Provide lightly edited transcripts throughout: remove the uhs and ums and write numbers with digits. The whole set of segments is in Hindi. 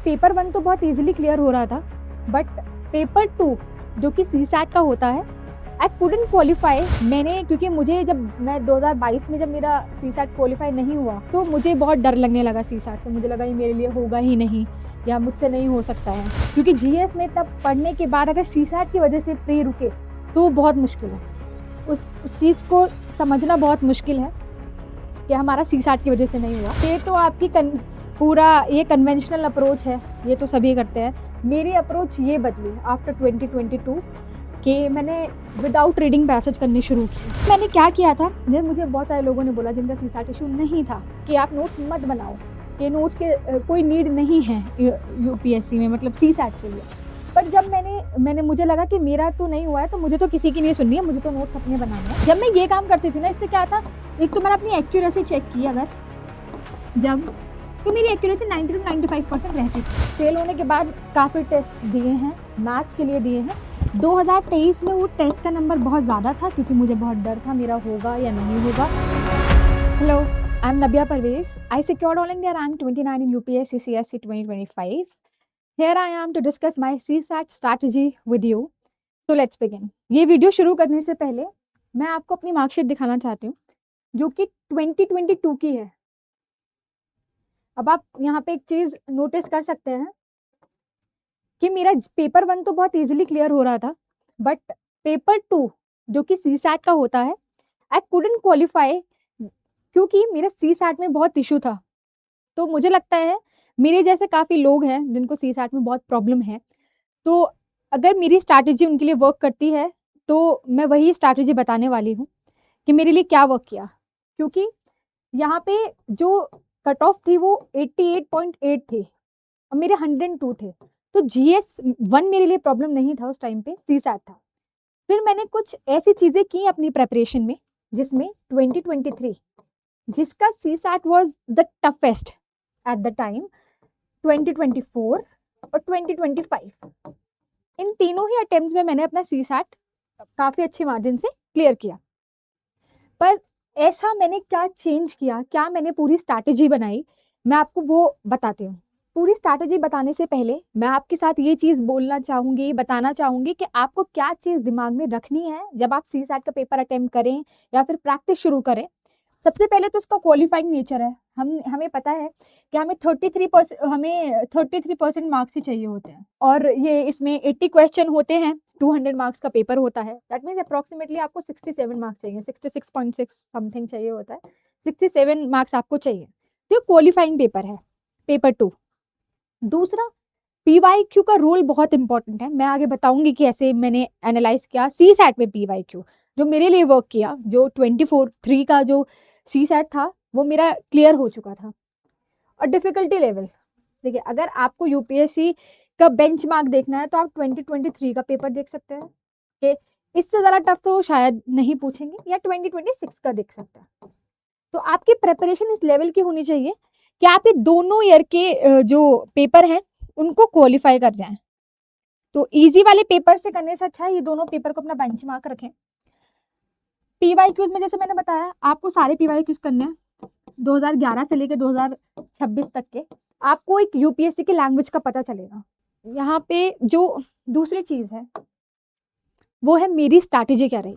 पेपर 1 तो बहुत इजीली क्लियर हो रहा था, बट पेपर 2 जो कि सीसैट का होता है, आई कुडंट क्वालिफाई। मैंने क्योंकि मुझे जब मैं 2022 में जब मेरा सीसैट क्वालिफाई नहीं हुआ तो मुझे बहुत डर लगने लगा सीसैट से। मुझे लगा ये मेरे लिए होगा ही नहीं या मुझसे नहीं हो सकता है, क्योंकि जीएस में तब पढ़ने के बाद अगर सीसैट की वजह से प्री रुके तो बहुत मुश्किल है। उस चीज़ को समझना बहुत मुश्किल है कि हमारा सीसैट की वजह से नहीं हुआ। ये तो आपकी पूरा ये कन्वेंशनल अप्रोच है, ये तो सभी करते हैं। मेरी अप्रोच ये बदली आफ्टर 2022 कि मैंने विदाउट रीडिंग पैसेज करनी शुरू की। मैंने क्या किया था, जैसे मुझे बहुत सारे लोगों ने बोला जिनका सीसैट इशू नहीं था कि आप नोट्स मत बनाओ, कि नोट्स के कोई नीड नहीं है यूपीएससी में, मतलब सीसैट के लिए। पर जब मैंने मुझे लगा कि मेरा तो नहीं हुआ है तो मुझे तो किसी की नहीं सुननी है, मुझे तो नोट्स अपने बनाने हैं। जब मैं ये काम करती थी ना, इससे क्या था, एक तो मैंने अपनी एक्यूरेसी चेक की, अगर जब तो मेरी एक्यूरेसी 90 to 95% रहती थी। फेल होने के बाद काफ़ी टेस्ट दिए हैं, मैथ्स के लिए दिए हैं। 2023 में वो टेस्ट का नंबर बहुत ज़्यादा था क्योंकि मुझे बहुत डर था मेरा होगा या नहीं होगा। Hello, I am Nabia Parvez. I secured all India rank 29 in UPSC CSC 2025. Here I am to discuss my CSAT strategy with you. So let's begin. ये वीडियो शुरू करने से पहले मैं आपको अपनी मार्कशीट दिखाना चाहती हूँ जो कि 2022 की है। अब आप यहाँ पे एक चीज़ नोटिस कर सकते हैं कि मेरा पेपर 1 तो बहुत इजीली क्लियर हो रहा था, बट पेपर 2 जो कि सीसैट का होता है, आई कुडंट क्वालिफाई क्योंकि मेरा सीसैट में बहुत इशू था। तो मुझे लगता है मेरे जैसे काफ़ी लोग हैं जिनको सीसैट में बहुत प्रॉब्लम है, तो अगर मेरी स्ट्रैटेजी उनके लिए वर्क करती है तो मैं वही स्ट्रैटेजी बताने वाली हूँ कि मेरे लिए क्या वर्क किया। क्योंकि यहाँ पे जो कट ऑफ थी वो 88.8 थी और मेरे 102 थे, तो GS 1 मेरे लिए प्रॉब्लम नहीं था उस टाइम पे, सीसैट था। फिर मैंने कुछ ऐसी चीज़ें की अपनी प्रेपरेशन में जिसमें 2023 जिसका CSAT was the toughest at the time, 2024 और 2025, इन तीनों ही अटेम्प्ट्स में मैंने अपना सीसैट काफ़ी अच्छे मार्जिन से क्लियर किया। पर ऐसा मैंने क्या चेंज किया, क्या मैंने पूरी स्ट्रैटेजी बनाई, मैं आपको वो बताती हूँ। पूरी स्ट्रैटेजी बताने से पहले मैं आपके साथ ये चीज़ बोलना चाहूँगी, बताना चाहूँगी कि आपको क्या चीज़ दिमाग में रखनी है जब आप सीसैट का पेपर अटेम्प्ट करें या फिर प्रैक्टिस शुरू करें। सबसे पहले तो उसका क्वालिफाइंग नेचर है। हमें पता है कि हमें 33% मार्क्स ही चाहिए होते हैं और ये इसमें 80 क्वेश्चन होते हैं, 200 मार्क्स का पेपर होता है। दैट मीन्स अप्रॉक्सीमेटली आपको 67 मार्क्स चाहिए, 66.6 समथिंग चाहिए होता है, 67 मार्क्स आपको चाहिए। तो क्वालिफाइंग पेपर है पेपर 2। दूसरा, PYQ का रोल बहुत इंपॉर्टेंट है। मैं आगे बताऊंगी कि ऐसे मैंने एनालाइज किया सीसैट में PYQ जो मेरे लिए वर्क किया। जो 24-3 का जो सीसैट था वो मेरा क्लियर हो चुका था। और डिफिकल्टी लेवल देखिए, अगर आपको यूपीएससी का बेंचमार्क देखना है तो आप 2023 का पेपर देख सकते हैं कि इससे ज़्यादा टफ तो शायद नहीं पूछेंगे, या 2026 का देख सकते हैं। तो आपकी प्रेपरेशन इस लेवल की होनी चाहिए कि आप ये दोनों ईयर के जो पेपर हैं उनको क्वालिफाई कर जाएं। तो इजी वाले पेपर से करने से अच्छा है ये दोनों पेपर को अपना बेंचमार्क रखें। PYQs में जैसे मैंने बताया आपको सारे PYQs करने हैं 2011 से लेकर 2026 तक के। आपको एक यूपीएससी के लैंग्वेज का पता चलेगा। यहाँ पे जो दूसरी चीज़ है वो है मेरी स्ट्रैटेजी क्या रही।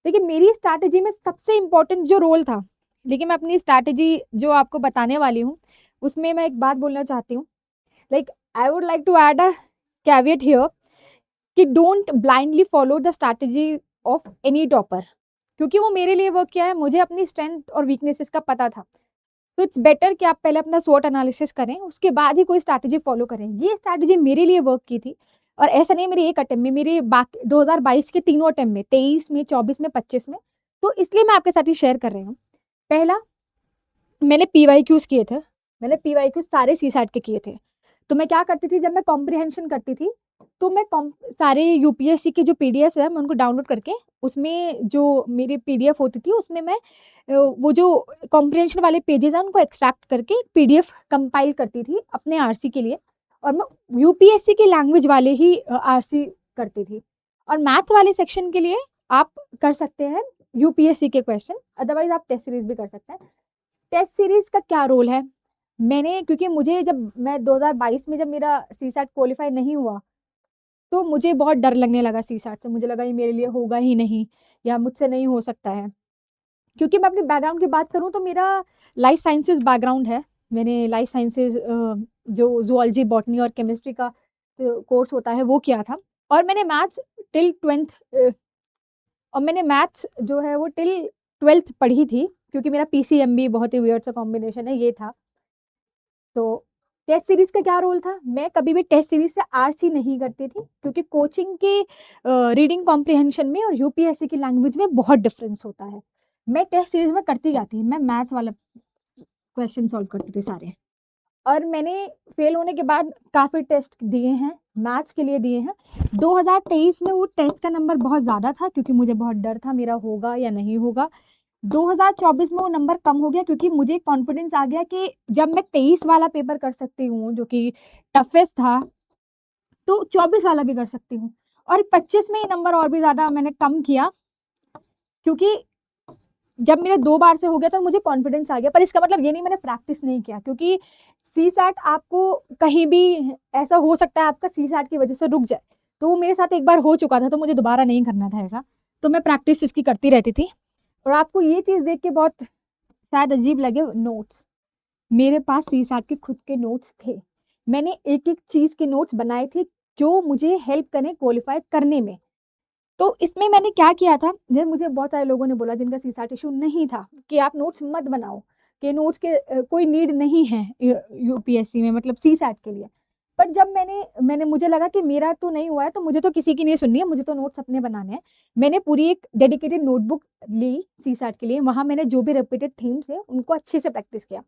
देखिए, मेरी स्ट्रैटेजी में सबसे इम्पोर्टेंट जो रोल था, लेकिन मैं अपनी स्ट्रैटेजी जो आपको बताने वाली हूँ उसमें मैं एक बात बोलना चाहती हूँ। Like I would like to add a caveat here कि don't blindly follow the strategy of any topper, क्योंकि वो मेरे लिए वर्क किया है, मुझे अपनी स्ट्रेंथ और वीकनेसेस का पता था। तो इट्स बेटर कि आप पहले अपना स्वॉट एनालिसिस करें, उसके बाद ही कोई स्ट्रैटेजी फॉलो करें। ये स्ट्रैटेजी मेरे लिए वर्क की थी और ऐसा नहीं मेरे एक अटेम्प्ट में, मेरे बाकी 2022 के तीनों अटेम्प्ट में, 23 में, 24 में, 25 में, तो इसलिए मैं आपके साथ ही शेयर कर रही हूँ। पहला, मैंने PYQs किए थे, मैंने PYQs सारे सीसैट के किए थे। तो मैं क्या करती थी, जब मैं कॉम्प्रिहेंशन करती थी तो मैं सारे यूपीएससी के जो PDF है मैं उनको डाउनलोड करके उसमें जो मेरी PDF होती थी उसमें मैं वो जो कॉम्प्रिहेंशन वाले पेजेस हैं उनको एक्सट्रैक्ट करके PDF कंपाइल करती थी अपने आरसी के लिए, और मैं यूपीएससी के लैंग्वेज वाले ही आरसी करती थी। और मैथ वाले सेक्शन के लिए आप कर सकते हैं यूपीएससी के क्वेश्चन, अदरवाइज आप टेस्ट सीरीज भी कर सकते हैं। टेस्ट सीरीज का क्या रोल है, मैंने क्योंकि मुझे जब मैं 2022 में जब मेरा सीसैट क्वालीफाई नहीं हुआ, तो मुझे बहुत डर लगने लगा सीसैट से। मुझे लगा ये मेरे लिए होगा ही नहीं या मुझसे नहीं हो सकता है। क्योंकि मैं अपने बैकग्राउंड की बात करूँ तो मेरा लाइफ साइंसेज़ बैकग्राउंड है। मैंने लाइफ साइंसेज़ जो ज़ूलॉजी, बॉटनी और केमिस्ट्री का कोर्स होता है वो किया था। और मैंने मैथ्स टिल 12th और मैंने मैथ्स जो है वो टिल 12th पढ़ी थी, क्योंकि मेरा पीसीएमबी बहुत ही वियर्ड सा कॉम्बिनेशन है, ये था। तो टेस्ट सीरीज़ का क्या रोल था? मैं कभी भी टेस्ट सीरीज़ से आरसी नहीं करती थी, क्योंकि कोचिंग के रीडिंग कॉम्प्रिहेंशन में और यूपीएससी की लैंग्वेज में बहुत डिफरेंस होता है। मैं टेस्ट सीरीज़ में करती क्या थी, मैं मैथ्स वाला क्वेश्चन सॉल्व करती थी सारे। और मैंने फेल होने के बाद काफ़ी टेस्ट दिए हैं, मैथ्स के लिए दिए हैं। 2023 में वो टेस्ट का नंबर बहुत ज़्यादा था, क्योंकि मुझे बहुत डर था मेरा होगा या नहीं होगा। 2024 में वो नंबर कम हो गया, क्योंकि मुझे कॉन्फिडेंस आ गया कि जब मैं 23 वाला पेपर कर सकती हूँ, जो कि टफेस्ट था, तो 24 वाला भी कर सकती हूँ। और 25 में ये नंबर और भी ज़्यादा मैंने कम किया, क्योंकि जब मेरे 2 बार से हो गया तो मुझे कॉन्फिडेंस आ गया। पर इसका मतलब ये नहीं मैंने प्रैक्टिस नहीं किया, क्योंकि सीसैट आपको कहीं भी ऐसा हो सकता है आपका सीसैट की वजह से रुक जाए। तो वो मेरे साथ एक बार हो चुका था, तो मुझे दोबारा नहीं करना था ऐसा। तो मैं प्रैक्टिस इसकी करती रहती थी। और आपको ये चीज़ देख के बहुत शायद अजीब लगे, नोट्स। मेरे पास सीसैट के खुद के नोट्स थे। मैंने एक-एक चीज़ के नोट्स बनाए थे, जो मुझे हेल्प करें क्वालीफाई करने में। तो इसमें मैंने क्या किया था, जैसे मुझे बहुत सारे लोगों ने बोला जिनका सीसैट इश्यू नहीं था, कि आप नोट्स मत बनाओ, कि नोट्स के कोई नीड नहीं है यूपीएससी में, मतलब सीसैट के लिए। पर जब मैंने मुझे लगा कि मेरा तो नहीं हुआ है, तो मुझे तो किसी की नहीं सुननी है, मुझे तो नोट्स अपने बनाने हैं। मैंने पूरी एक डेडिकेटेड नोटबुक ली सीसैट के लिए। वहाँ मैंने जो भी रिपीटेड थीम्स हैं, उनको अच्छे से प्रैक्टिस किया।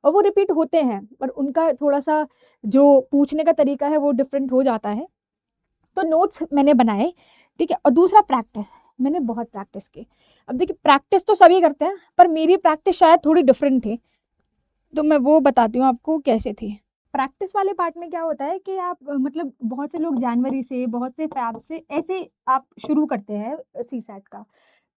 और वो रिपीट होते हैं, पर उनका थोड़ा-सा जो पूछने का तरीका है, वो डिफरेंट हो जाता है। तो नोट्स मैंने बनाए, ठीक है? और दूसरा प्रैक्टिस, मैंने बहुत प्रैक्टिस की। अब देखिए प्रैक्टिस तो सभी करते हैं, पर मेरी प्रैक्टिस शायद थोड़ी डिफरेंट थी, तो मैं वो बताती हूँ आपको कैसे थी। प्रैक्टिस वाले पार्ट में क्या होता है कि आप मतलब बहुत से लोग जनवरी से, बहुत से फ़ैब से ऐसे आप शुरू करते हैं सीसैट का।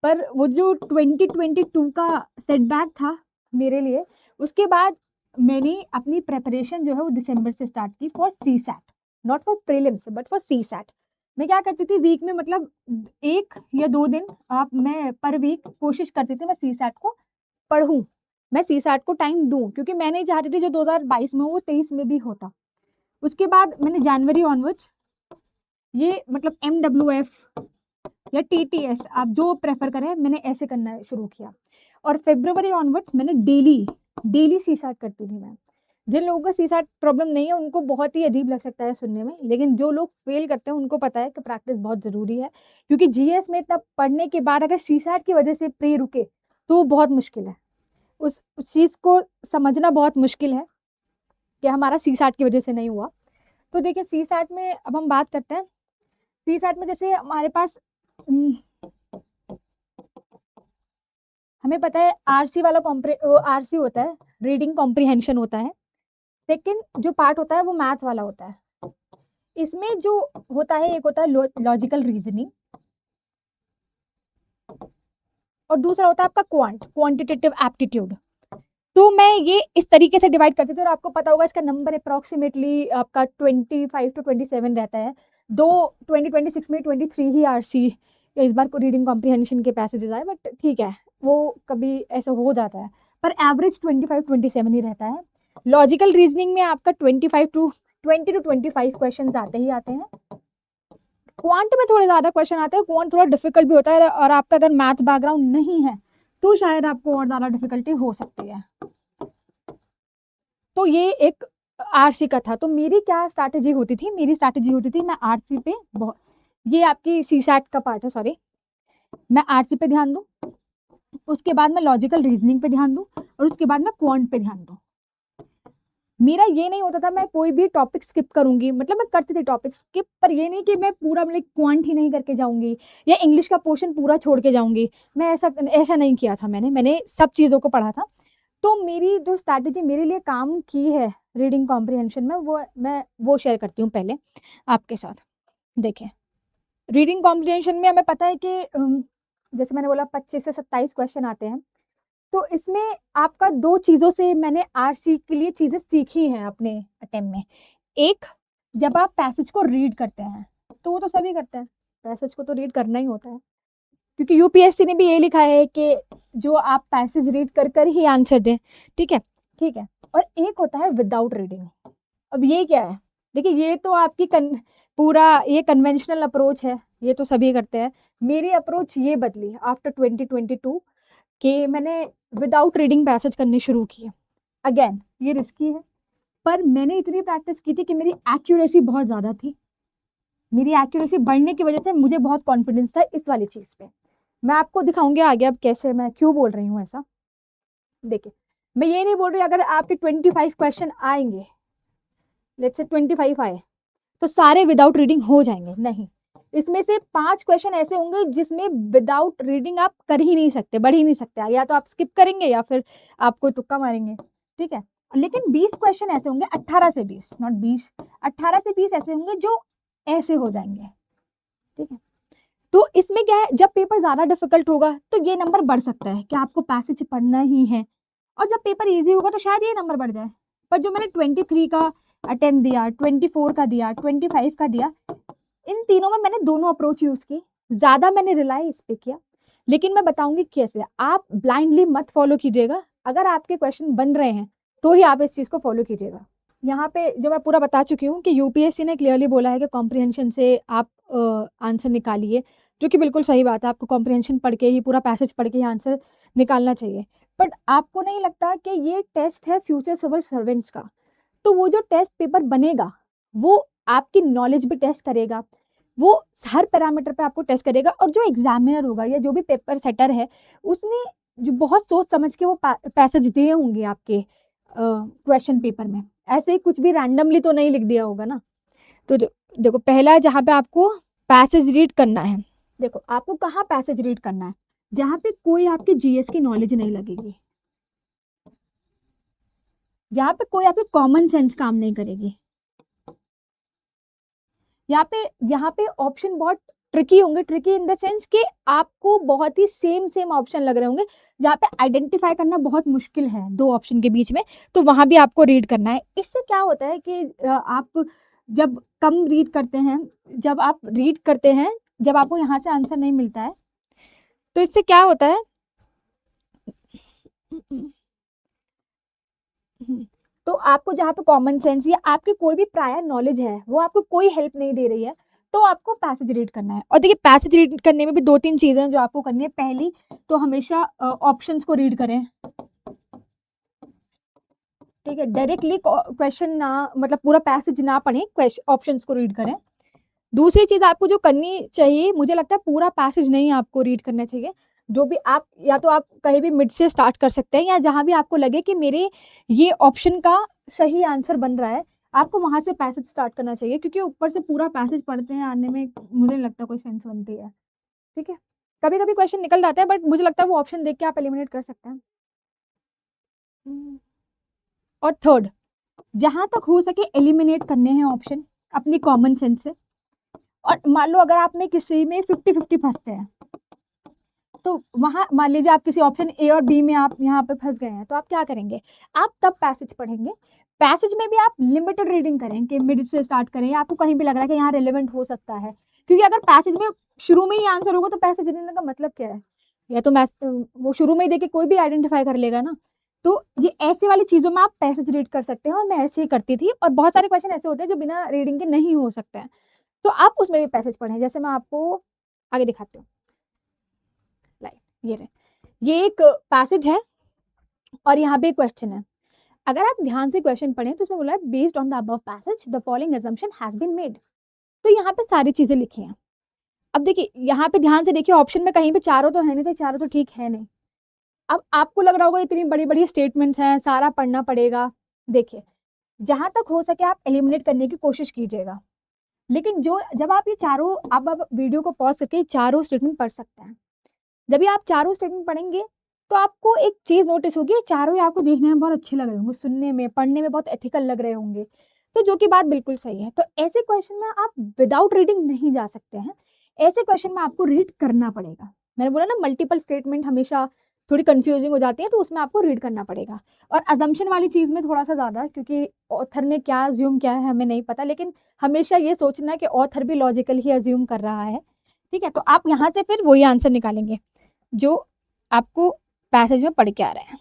पर वो जो 2022 का सेटबैक था मेरे लिए, उसके बाद मैंने अपनी प्रिपरेशन जो है वो दिसंबर से स्टार्ट की for CSAT, not for prelims but for CSAT. मैं क्या करती थी, वीक में मतलब 1 या 2 दिन मैं पर वीक कोशिश करती थी मैं सीसैट को पढ़ूँ, मैं सीसैट को टाइम दूँ, क्योंकि मैं नहीं चाहती थी जो 2022 में हो वो 23 में भी होता। उसके बाद मैंने जनवरी ऑनवर्ड्स ये मतलब एमडब्ल्यूएफ या टीटीएस आप जो प्रेफ़र करें, मैंने ऐसे करना शुरू किया। और फ़रवरी ऑनवर्ड्स मैंने डेली सीसैट करती थी मैं। जिन लोगों का सीसैट प्रॉब्लम नहीं है, उनको बहुत ही अजीब लग सकता है सुनने में, लेकिन जो लोग फ़ेल करते हैं, उनको पता है कि प्रैक्टिस बहुत ज़रूरी है। क्योंकि जीएस में इतना पढ़ने के बाद अगर सीसैट की वजह से प्री रुके, तो वो बहुत मुश्किल है। उस चीज़ को समझना बहुत मुश्किल है कि हमारा सीसैट की वजह से नहीं हुआ। तो देखिए सीसैट में अब हम बात करते हैं। सीसैट में जैसे हमारे पास हमें पता है आरसी वाला आरसी होता है, रीडिंग कॉम्प्रिहेंशन होता है। सेकंड जो पार्ट होता है वो मैथ्स वाला होता है। इसमें जो होता है, एक होता है लॉजिकल रीजनिंग और दूसरा होता है आपका क्वांटिटेटिव एप्टीट्यूड। तो मैं ये इस तरीके से डिवाइड करती थी, और आपको पता होगा इसका नंबर अप्रॉक्सिमेटली आपका 25 टू 27 रहता है। दो 2026 में 23 ही आरसी इस बार को रीडिंग कॉम्प्रिहेंशन के पैसेजेस आए, बट ठीक है, वो कभी ऐसा हो जाता है। पर एवरेज 25-27 ही रहता है। लॉजिकल रीजनिंग में आपका 20 टू 25 क्वेश्चन आते ही आते हैं। क्वांट में थोड़े ज़्यादा क्वेश्चन आते हैं, क्वांट थोड़ा डिफिकल्ट भी होता है, और आपका अगर मैथ्स बैकग्राउंड नहीं है, तो शायद आपको और ज़्यादा डिफिकल्टी हो सकती है। तो ये एक आरसी का था। तो मेरी क्या स्ट्रैटेजी होती थी, मेरी स्ट्रैटेजी होती थी मैं आरसी पे बहुत, ये आपकी सीसैट का पार्ट है, सॉरी, मैं आरसी पे ध्यान दूँ, उसके बाद मैं लॉजिकल रीजनिंग पे ध्यान दूँ, और उसके बाद मैं क्वांट पे ध्यान दूँ। मेरा ये नहीं होता था मैं कोई भी टॉपिक स्किप करूँगी, मतलब मैं करती थी टॉपिक स्किप, पर ये नहीं कि मैं पूरा मतलब क्वांट ही नहीं करके जाऊँगी या इंग्लिश का पोर्शन पूरा छोड़ के जाऊँगी। मैं ऐसा नहीं किया था मैंने सब चीज़ों को पढ़ा था। तो मेरी जो स्ट्रैटेजी मेरे लिए काम की है रीडिंग कॉम्प्रिहेंशन में, वो मैं वो शेयर करती हूँ पहले आपके साथ। देखिए, रीडिंग कॉम्प्रिहेंशन में हमें पता है कि जैसे मैंने बोला 25 से 27 क्वेश्चन आते हैं। तो इसमें आपका 2 चीज़ों से मैंने आरसी के लिए चीज़ें सीखी हैं अपने अटेम्प्ट में। एक, जब आप पैसेज को रीड करते हैं, तो वो तो सभी करते हैं, पैसेज को तो रीड करना ही होता है, क्योंकि यूपीएससी ने भी ये लिखा है कि जो आप पैसेज रीड कर ही आंसर दें। ठीक है, ठीक है। और एक होता है विदाउट रीडिंग। अब ये क्या है? देखिए, ये तो आपकी पूरा ये कन्वेंशनल अप्रोच है, ये तो सभी करते हैं। मेरी अप्रोच ये बदली आफ्टर 2022 कि मैंने विदाउट रीडिंग पैसेज करनी शुरू की है। अगेन ये रिस्की है, पर मैंने इतनी प्रैक्टिस की थी कि मेरी एक्यूरेसी बहुत ज़्यादा थी। मेरी एक्यूरेसी बढ़ने की वजह से मुझे बहुत कॉन्फिडेंस था इस वाली चीज़ पे। मैं आपको दिखाऊंगी आगे अब कैसे, मैं क्यों बोल रही हूँ ऐसा। देखिए, मैं ये नहीं बोल रही अगर आपके 25 क्वेश्चन आएंगे, लेट्स से 25 आए, तो सारे विदाउट रीडिंग हो जाएंगे, नहीं। इसमें से 5 क्वेश्चन ऐसे होंगे जिसमें विदाउट रीडिंग आप कर ही नहीं सकते, बढ़ ही नहीं सकते, या तो आप स्किप करेंगे या फिर आप कोई तुक्का मारेंगे। ठीक है, लेकिन 20 क्वेश्चन ऐसे होंगे, 18 से 20, नॉट 20, 18 से 20 ऐसे होंगे जो ऐसे हो जाएंगे। ठीक है, तो इसमें क्या है, जब पेपर ज्यादा डिफिकल्ट होगा तो ये नंबर बढ़ सकता है कि आपको पैसेज पढ़ना ही है, और जब पेपर इजी होगा तो शायद ये नंबर बढ़ जाए। पर जो मैंने 23 का अटेम्प्ट दिया, 24 का दिया, 25 का दिया, इन तीनों में मैंने दोनों अप्रोच यूज की, ज्यादा मैंने रिलाई इस पे किया। लेकिन मैं बताऊंगी कैसे। आप ब्लाइंडली मत फॉलो कीजिएगा, अगर आपके क्वेश्चन बन रहे हैं तो ही आप इस चीज को फॉलो कीजिएगा। यहाँ पे जो मैं पूरा बता चुकी हूँ कि यूपीएससी ने क्लियरली बोला है कि कॉम्प्रिहेंशन से आप आंसर निकालिए, जो कि बिल्कुल सही बात है। आपको कॉम्प्रिहेंशन पढ़ के ही, पूरा पैसेज पढ़ के ही आंसर निकालना चाहिए। बट आपको नहीं लगता कि ये टेस्ट है फ्यूचर सिविल सर्वेंट्स का? तो वो जो टेस्ट पेपर बनेगा वो आपकी नॉलेज भी टेस्ट करेगा, वो हर पैरामीटर पे आपको टेस्ट करेगा। और जो एग्जामिनर होगा या जो भी पेपर सेटर है, उसने जो बहुत सोच समझ के वो पैसेज दिए होंगे आपके क्वेश्चन पेपर में, ऐसे ही कुछ भी रैंडमली तो नहीं लिख दिया होगा ना। तो देखो, पहला जहाँ पे आपको पैसेज रीड करना है, देखो आपको कहाँ पैसेज रीड करना है, जहाँ पे कोई आपके जीएस की नॉलेज नहीं लगेगी, जहाँ पे कोई आपके कॉमन सेंस काम नहीं करेगी। यहाँ पे ऑप्शन बहुत ट्रिकी होंगे, ट्रिकी इन द सेंस कि आपको बहुत ही सेम ऑप्शन लग रहे होंगे, जहाँ पे आइडेंटिफाई करना बहुत मुश्किल है 2 ऑप्शन के बीच में, तो वहां भी आपको रीड करना है। इससे क्या होता है कि आप जब कम रीड करते हैं, जब आप रीड करते हैं, जब आपको यहाँ से आंसर नहीं मिलता है, तो इससे क्या होता है, तो आपको जहाँ पे कॉमन सेंस या आपकी कोई भी प्रायर नॉलेज है वो आपको कोई हेल्प नहीं दे रही है, तो आपको पैसेज रीड करना है। और देखिए, पैसेज रीड करने में भी 2-3 चीजें हैं जो आपको करनी है। पहली तो हमेशा ऑप्शंस को रीड करें। ठीक है, डायरेक्टली क्वेश्चन ना, मतलब पूरा पैसेज ना पढ़ें, ऑप्शंस को रीड करें। दूसरी चीज आपको जो करनी चाहिए, मुझे लगता है पूरा पैसेज नहीं आपको रीड करना चाहिए, जो भी आप, या तो आप कहीं भी मिड से स्टार्ट कर सकते हैं, या जहां भी आपको लगे कि मेरे ये ऑप्शन का सही आंसर बन रहा है, आपको वहां से पैसेज स्टार्ट करना चाहिए, क्योंकि ऊपर से पूरा पैसेज पढ़ते हैं आने में मुझे नहीं लगता कोई सेंस बनती है। ठीक है, कभी कभी क्वेश्चन निकल जाता है, बट मुझे लगता है वो ऑप्शन देख के आप एलिमिनेट कर सकते हैं। और थर्ड, जहां तक हो सके एलिमिनेट करने हैं ऑप्शन अपनी कॉमन सेंस से। और मान लो अगर आप में किसी में 50-50 फंसते हैं, तो वहां मान लीजिए आप किसी ऑप्शन ए और बी में आप यहाँ पे फंस गए हैं, तो आप क्या करेंगे, आप तब पैसेज पढ़ेंगे। पैसेज में भी आप लिमिटेड रीडिंग करें कि मिड से स्टार्ट करें, या आपको कहीं भी लग रहा है कि यहाँ रेलेवेंट हो सकता है, क्योंकि अगर पैसेज में शुरू में ही आंसर होगा तो पैसेज रीडिंग का मतलब क्या है, या तो मैं वो शुरू में ही देखे कोई भी आइडेंटिफाई कर लेगा ना। तो ये ऐसे वाली चीजों में आप पैसेज रीड कर सकते हैं, और मैं ऐसे ही करती थी। और बहुत सारे क्वेश्चन ऐसे होते हैं जो बिना रीडिंग के नहीं हो सकते हैं, तो आप उसमें भी पैसेज पढ़ें। जैसे मैं आपको आगे दिखाती हूँ, लाइक ये रहे, ये एक पैसेज है और यहाँ पे क्वेश्चन है। अगर आप ध्यान से क्वेश्चन पढ़ें तो इसमें बोला है based on the above passage the following assumption has been made. तो यहाँ पे सारी चीजें लिखी हैं। अब देखिए, यहाँ पे ध्यान से देखिए, ऑप्शन में कहीं पे चारों तो है नहीं, तो चारों तो ठीक है नहीं। अब आपको लग रहा होगा इतनी बड़ी बड़ी स्टेटमेंट्स हैं, सारा पढ़ना पड़ेगा। देखिए, जहां तक हो सके आप एलिमिनेट करने की कोशिश कीजिएगा, लेकिन जो जब आप ये चारों, आप वीडियो को पॉज करके चारों स्टेटमेंट पढ़ सकते हैं। जब भी आप चारों स्टेटमेंट पढ़ेंगे तो आपको एक चीज नोटिस होगी, चारों ही आपको देखने में बहुत अच्छे लग रहे होंगे, सुनने में, पढ़ने में बहुत एथिकल लग रहे होंगे, तो जो कि बात बिल्कुल सही है। तो ऐसे क्वेश्चन में आप विदाउट रीडिंग नहीं जा सकते हैं, ऐसे क्वेश्चन में आपको रीड करना पड़ेगा। मैंने बोला ना, मल्टीपल स्टेटमेंट हमेशा थोड़ी कंफ्यूजिंग हो जाती है, तो उसमें आपको रीड करना पड़ेगा। और अजम्पशन वाली चीज़ में थोड़ा सा ज़्यादा, क्योंकि ऑथर ने क्या अज्यूम किया है हमें नहीं पता, लेकिन हमेशा ये सोचना है कि ऑथर भी लॉजिकल ही अज्यूम कर रहा है। ठीक है, तो आप यहाँ से फिर वही आंसर निकालेंगे जो आपको पैसेज में पढ़ के आ रहे हैं।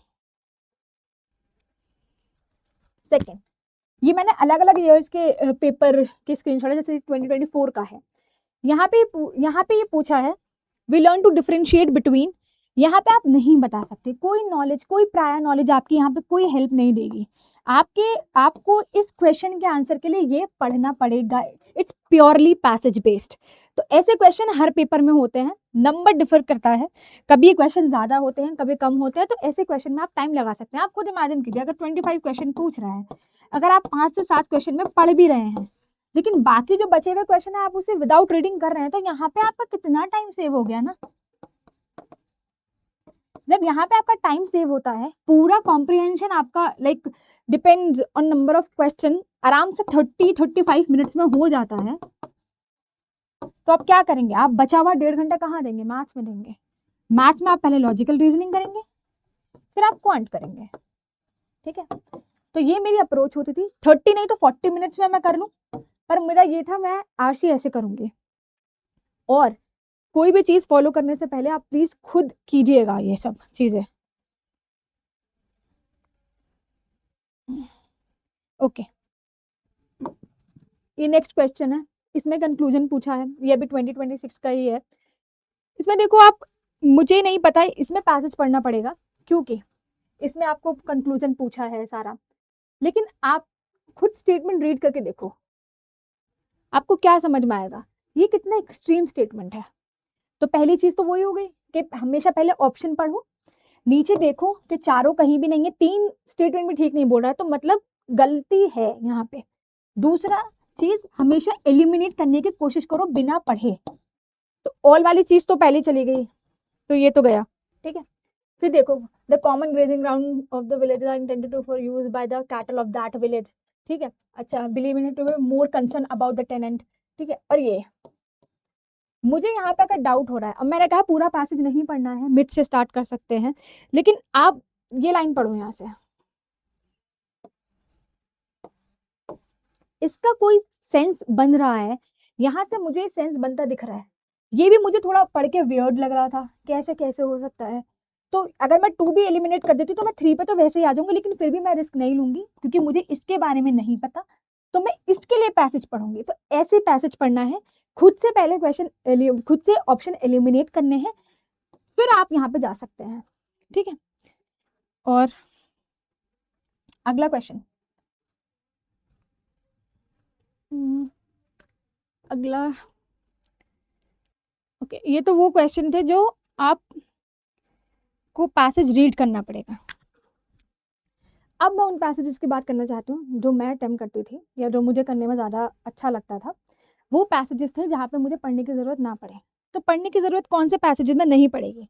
सेकेंड, ये मैंने अलग अलग ईयर्स के पेपर के स्क्रीनशॉट है, जैसे 2024 का है। यहाँ पे ये पूछा है, we learn to differentiate between. यहाँ पे आप नहीं बता सकते, कोई नॉलेज, कोई प्रायर नॉलेज आपकी यहाँ पे कोई हेल्प नहीं देगी। आपको इस क्वेश्चन के आंसर के लिए ये पढ़ना पड़ेगा। It's purely passage based. तो ऐसे क्वेश्चन हर पेपर में होते हैं, नंबर डिफर करता है, कभी क्वेश्चन ज्यादा होते हैं, कभी कम होते हैं। तो ऐसे क्वेश्चन में आप टाइम लगा सकते हैं। आप खुद इमेजिन कीजिए, अगर 25 क्वेश्चन पूछ रहा है, अगर आप 5 से 7 क्वेश्चन में पढ़ भी रहे हैं, लेकिन बाकी जो बचे हुए क्वेश्चन है आप उसे विदाउट रीडिंग कर रहे हैं, तो यहाँ पे आपका कितना टाइम सेव हो गया ना। जब यहाँ पे आपका टाइम सेव होता है, पूरा कॉम्प्रिहेंशन आपका like depends on number of question, आराम से 30-35 मिनट्स में हो जाता है। तो आप क्या करेंगे, आप बचा हुआ 1.5 घंटा कहाँ देंगे, मैथ्स में देंगे। मैथ्स में आप पहले लॉजिकल रीजनिंग करेंगे, फिर आप क्वांट करेंगे। ठीक है, तो ये मेरी अप्रोच होती थी। 30 नहीं तो 40 मिनट्स में मैं कर लूँ, पर मेरा ये था मैं आरसी ऐसे करूंगी। और कोई भी चीज फॉलो करने से पहले आप प्लीज खुद कीजिएगा ये सब चीजें। ओके, ये नेक्स्ट क्वेश्चन है, इसमें कंक्लूजन पूछा है, ये भी 2026 का ही है। इसमें देखो, आप, मुझे नहीं पता है, इसमें पैसेज पढ़ना पड़ेगा क्योंकि इसमें आपको कंक्लूजन पूछा है सारा, लेकिन आप खुद स्टेटमेंट रीड करके देखो, आपको क्या समझ में आएगा, ये कितना एक्सट्रीम स्टेटमेंट है। तो पहली चीज तो वही हो गई कि हमेशा पहले ऑप्शन पढ़ो, नीचे देखो कि चारों कहीं भी नहीं है, 3 स्टेटमेंट भी ठीक नहीं बोल रहा है, तो मतलब गलती है यहाँ पे। दूसरा चीज, हमेशा एलिमिनेट करने की कोशिश करो बिना पढ़े। तो ऑल वाली चीज तो पहले चली गई, तो ये तो गया। ठीक है, फिर देखो, the common grazing ground of the village are intended to for use by the cattle of that village. ठीक है, अच्छा, believe in to be more concern about the tenant. ठीक है, और ये मुझे यहाँ पे अगर डाउट हो रहा है, अब मैंने कहा पूरा पैसेज नहीं पढ़ना है, मिड से स्टार्ट कर सकते हैं, लेकिन आप ये लाइन पढ़ो यहाँ से, इसका कोई सेंस बन रहा है, यहाँ से मुझे सेंस बनता दिख रहा है। ये भी मुझे थोड़ा पढ़ के वियर्ड लग रहा था, कैसे कैसे हो सकता है। तो अगर मैं 2 भी एलिमिनेट कर देती तो मैं 3 पे तो वैसे ही आ जाऊंगी, लेकिन फिर भी मैं रिस्क नहीं लूंगी क्योंकि मुझे इसके बारे में नहीं पता, तो मैं इसके लिए पैसेज पढ़ूंगी। तो ऐसे पैसेज पढ़ना है, खुद से पहले क्वेश्चन, खुद से ऑप्शन एलिमिनेट करने हैं, फिर आप यहाँ पे जा सकते हैं। ठीक है, और अगला क्वेश्चन, अगला, ओके, ये तो वो क्वेश्चन थे जो आप को पैसेज रीड करना पड़ेगा। अब मैं उन पैसेजेस की बात करना चाहती हूँ जो मैं अटेम्प्ट करती थी या जो मुझे करने में ज़्यादा अच्छा लगता था। वो पैसेजेस थे जहाँ पे मुझे पढ़ने की ज़रूरत ना पड़े। तो पढ़ने की ज़रूरत कौन से पैसेजेस में नहीं पड़ेगी,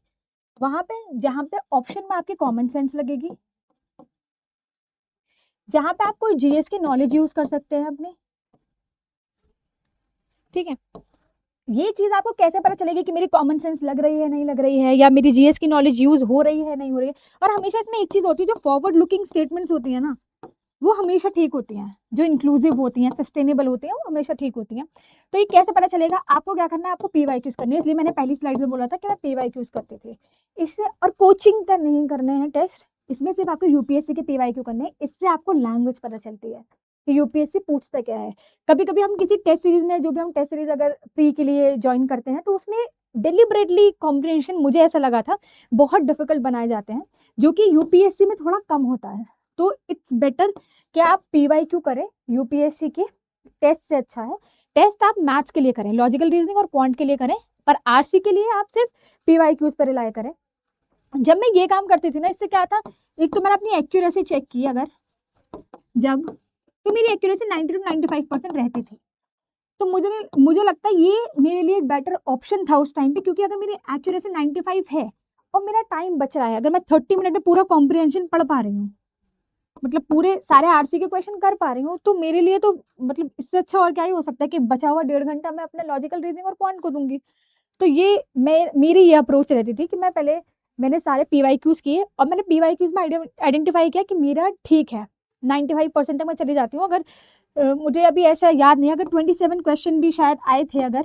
वहाँ पे जहाँ पे ऑप्शन में आपकी कॉमन सेंस लगेगी, जहाँ पे आप कोई जीएस की नॉलेज यूज कर सकते हैं अपनी। ठीक है, ये चीज आपको कैसे पता चलेगी कि मेरी कॉमन सेंस लग रही है नहीं लग रही है, या मेरी जीएस की नॉलेज यूज हो रही है नहीं हो रही है। और हमेशा इसमें एक चीज होती है, जो फॉरवर्ड लुकिंग स्टेटमेंट्स होती है ना, वो हमेशा ठीक होती हैं, जो इंक्लूसिव होती हैं, सस्टेनेबल होती हैं, वो हमेशा ठीक होती हैं। तो ये कैसे पता चलेगा, आपको क्या करना है, आपको पीवाईक्यूज करनी है। इसलिए मैंने पहली स्लाइड में बोला था कि मैं पीवाईक्यूज करती थी इससे। और कोचिंग का नहीं करने हैं टेस्ट, इसमें सिर्फ आपको यूपीएससी के पीवाईक्यू करने हैं। इससे आपको लैंग्वेज पता चलती है कि यूपीएससी पूछता क्या है। कभी कभी हम किसी टेस्ट सीरीज में, जो भी हम टेस्ट सीरीज अगर प्री के लिए ज्वाइन करते हैं, तो उसमें डिलिबरेटली कॉम्प्रिहेंशन, मुझे ऐसा लगा था, बहुत डिफिकल्ट बनाए जाते हैं, जो कि यूपीएससी में थोड़ा कम होता है। तो इट्स बेटर कि आप पीवाईक्यू करें यूपीएससी के टेस्ट से अच्छा है। टेस्ट आप मैथ्स के लिए करें, लॉजिकल रीजनिंग और क्वांट के लिए करें, पर आरसी के लिए आप सिर्फ पीवाईक्यूज पर रिलाय करें। जब मैं ये काम करती थी ना, इससे क्या था, एक तो मैंने अपनी एक्यूरेसी चेक की, अगर जब, तो मेरी एक्यूरेसी 90 to 95% रहती थी। तो मुझे लगता है ये मेरे लिए एक बेटर ऑप्शन था उस टाइम पे, क्योंकि अगर मेरी एक्यूरेसी 95 है और मेरा टाइम बच रहा है, अगर मैं 30 मिनट में पूरा कॉम्प्रिहेंशन पढ़ पा रही हूँ, मतलब पूरे सारे आरसी के क्वेश्चन कर पा रही हूँ, तो मेरे लिए तो मतलब इससे अच्छा और क्या ही हो सकता है कि बचा हुआ 1.5 घंटा मैं अपने लॉजिकल रीजनिंग और क्वांट को दूंगी। तो ये मेरी ये अप्रोच रहती थी कि मैं पहले मैंने सारे PYQs किए और मैंने PYQs में आइडेंटिफाई किया कि मेरा ठीक है, 95% तक मैं चली जाती हूँ। अगर मुझे अभी ऐसा याद नहीं, अगर 27 क्वेश्चन भी शायद आए थे, अगर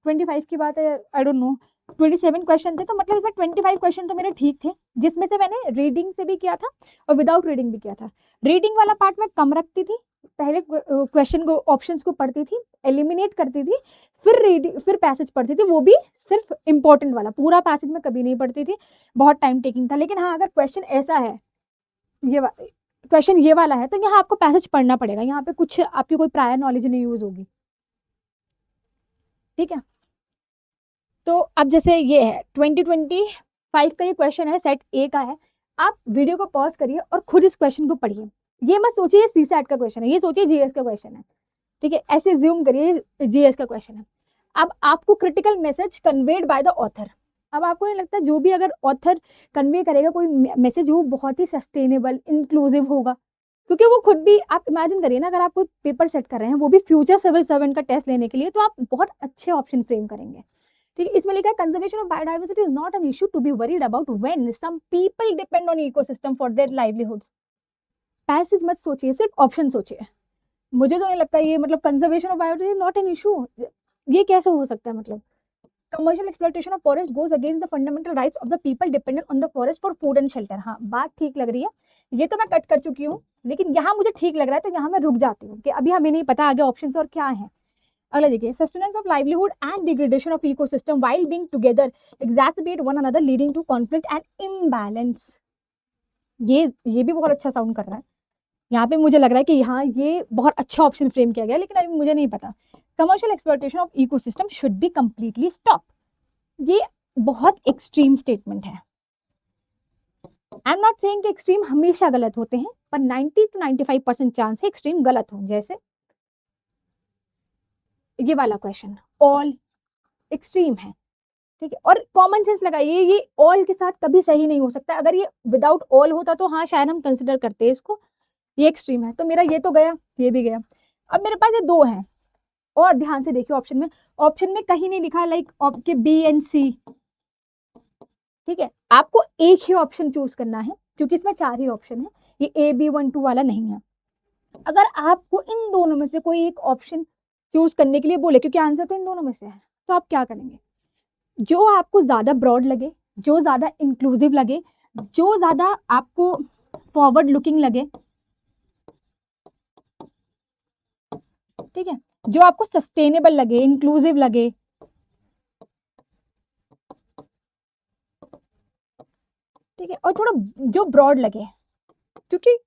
25 की बात है, आई डोंट नो, 27 क्वेश्चन थे, तो मतलब इसमें 25 क्वेश्चन तो मेरे ठीक थे, जिसमें से मैंने रीडिंग से भी किया था और विदाउट रीडिंग भी किया था। रीडिंग वाला पार्ट मैं कम रखती थी, पहले क्वेश्चन को, ऑप्शंस को पढ़ती थी, एलिमिनेट करती थी, फिर पैसेज पढ़ती थी, वो भी सिर्फ इंपॉर्टेंट वाला, पूरा पैसेज में कभी नहीं पढ़ती थी, बहुत टाइम टेकिंग था। लेकिन हाँ, अगर क्वेश्चन ऐसा है, क्वेश्चन ये वाला है, तो यहाँ आपको पैसेज पढ़ना पड़ेगा, यहाँ पे कुछ आपकी कोई प्रायर नॉलेज नहीं यूज होगी, ठीक है। तो अब जैसे ये है 2025 का ये क्वेश्चन है, सेट ए का है। आप वीडियो को पॉज करिए और खुद इस क्वेश्चन को पढ़िए। ये मत सोचिए ये सीसैट का क्वेश्चन है, ये सोचिए जीएस का क्वेश्चन है, ठीक है, ऐसे ज्यूम करिए जीएस का क्वेश्चन है। अब आपको critical message conveyed by the author. अब आपको नहीं लगता जो भी अगर ऑथर कन्वे करेगा कोई मैसेज, वो बहुत ही सस्टेनेबल, इंक्लूसिव होगा, क्योंकि वो खुद भी, आप इमेजिन करिए ना, अगर आप कोई पेपर सेट कर रहे हैं, वो भी फ्यूचर सिविल सर्वेंट का टेस्ट लेने के लिए, तो आप बहुत अच्छे ऑप्शन फ्रेम करेंगे, ठीक है। इसमें लिखा है conservation of biodiversity is not an issue to be worried about when some people depend on ecosystem for their livelihoods. Passive मत सोचिए, सिर्फ ऑप्शन सोचिए। मुझे तो नहीं लगता ये, मतलब conservation of biodiversity not an issue, ये कैसे हो सकता है? मतलब commercial exploitation of forest goes against the fundamental rights of the people dependent on the forest for food and shelter. हाँ, बात ठीक लग रही है, ये तो मैं कट कर चुकी हूँ, लेकिन यहाँ मुझे ठीक लग रहा है, तो यहाँ मैं रुक जाती हूँ कि अभी हमें नहीं पता आगे ऑप्शंस और क्या है। अगला देखिए, sustenance of livelihood and degradation of ecosystem while being together exasperate one another leading to conflict and imbalance. ये भी बहुत अच्छा साउंड कर रहा है। यहाँ पे मुझे लग रहा है कि हाँ, ये बहुत अच्छा ऑप्शन फ्रेम किया गया, लेकिन अभी मुझे नहीं पता। Commercial exploitation of ecosystem should be completely stop. ये बहुत एक्सट्रीम स्टेटमेंट है। आई एम नॉट सेइंग कि एक्सट्रीम हमेशा गलत होते हैं, पर 90 to 95% चांस है एक्सट्रीम गलत हो। जैसे ये वाला क्वेश्चन, ऑल एक्सट्रीम है, ठीक है, और कॉमन सेंस लगाइए, ये ऑल के साथ कभी सही नहीं हो सकता। अगर ये विदाउट ऑल होता तो हाँ, शायद हम कंसिडर करते हैं इसको, ये एक्सट्रीम है, तो मेरा ये तो गया, ये भी गया। अब मेरे पास ये दो हैं, और ध्यान से देखिए, ऑप्शन में कहीं नहीं लिखा लाइक आपके बी एंड सी, ठीक है। आपको एक ही ऑप्शन चूज करना है, क्योंकि इसमें 4 ही ऑप्शन है, ये A B 1 2 वाला नहीं है। अगर आपको इन दोनों में से कोई एक ऑप्शन चूज करने के लिए बोले, क्योंकि आंसर तो इन दोनों में से है, तो आप क्या करेंगे? जो आपको ज्यादा ब्रॉड लगे, जो ज्यादा इंक्लूसिव लगे, जो ज्यादा आपको फॉरवर्ड लुकिंग लगे, ठीक है, जो आपको सस्टेनेबल लगे, इंक्लूसिव लगे, ठीक है, और थोड़ा जो ब्रॉड लगे, क्योंकि